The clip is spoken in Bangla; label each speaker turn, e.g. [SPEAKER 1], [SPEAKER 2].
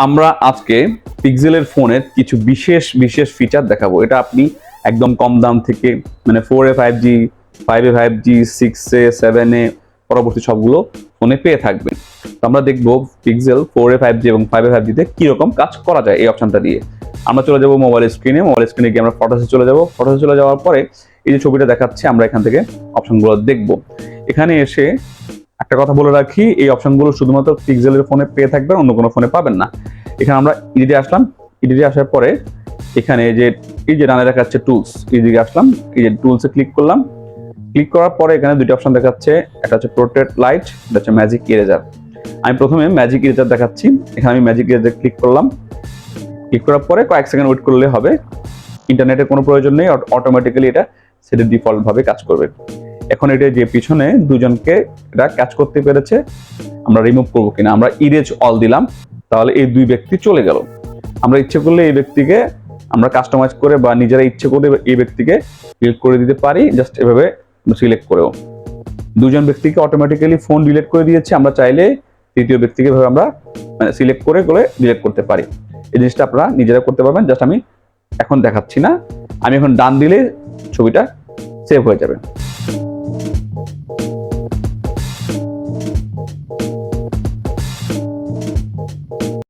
[SPEAKER 1] আমরা আজকে পিক্সেলের ফোনের কিছু বিশেষ বিশেষ ফিচার দেখাবো। এটা আপনি একদম কম দাম থেকে মানে 4A 5G 5A 5G 6A 7A পরবর্তী সবগুলো ফোনে পেয়ে থাকবেন। তো আমরা দেখবো পিক্সেল 4A 5G এবং 5A 5G তে কিরকম কাজ করা যায় এই অপশনটা দিয়ে। আমরা চলে যাবো মোবাইল স্ক্রিনে গিয়ে আমরা ফটোসে চলে যাবো। ফটোসে চলে যাওয়ার পরে এই যে ছবিটা দেখাচ্ছে আমরা এখান থেকে অপশনগুলো দেখবো। এখানে এসে একটা কথা বলে রাখি, এই অপশনগুলো শুধুমাত্র পিক্সেলের ফোনে পেয়ে থাকবেন, অন্য কোনো ফোনে পাবেন না। এখানে আমরা এডিটে আসলাম, এডিটে আসার পরে এখানে এই যে ডানে দেখাচ্ছে টুলস, এইদিকে আসলাম, এই যে টুলসে ক্লিক করলাম। ক্লিক করার পরে এখানে দুটো অপশন দেখাচ্ছে, একটা হচ্ছে প্রোটেক্ট লাইট, এটা হচ্ছে ম্যাজিক ইরেজার। আমি প্রথমে ম্যাজিক ইরেজার দেখাচ্ছি, এখানে আমি ম্যাজিক ইরেজার ক্লিক করলাম। ক্লিক করার পরে কয়েক সেকেন্ড ওয়েট করলে হবে, ইন্টারনেটের কোনো প্রয়োজন নেই, অটোমেটিক্যালি এটা সেটা ডিফল্ট ভাবে কাজ করবে। এখন এটা যে পিছনে দুজনকে এটা কাজ করতে পেরেছে, আমরা রিমুভ করবো কিনা, আমরা ইরেজ অল দিলাম, তাহলে এই দুই ব্যক্তি চলে গেল। আমরা ইচ্ছে করলে এই ব্যক্তিকে আমরা কাস্টমাইজ করে বা নিজেরা ইচ্ছে করে এই ব্যক্তিকে ডিলিট করে দিতে পারি, জাস্ট এভাবে সিলেক্ট করেও। দুজন ব্যক্তিকে অটোমেটিক্যালি ফোন ডিলিট করে দিয়েছে, আমরা চাইলে তৃতীয় ব্যক্তিকে ভাবে আমরা সিলেক্ট করে ডিলিট করতে পারি। এই জিনিসটা আপনারা নিজেরা করতে পারবেন, জাস্ট আমি এখন দেখাচ্ছি না। আমি এখন ডান দিলে ছবিটা সেভ হয়ে যাবে।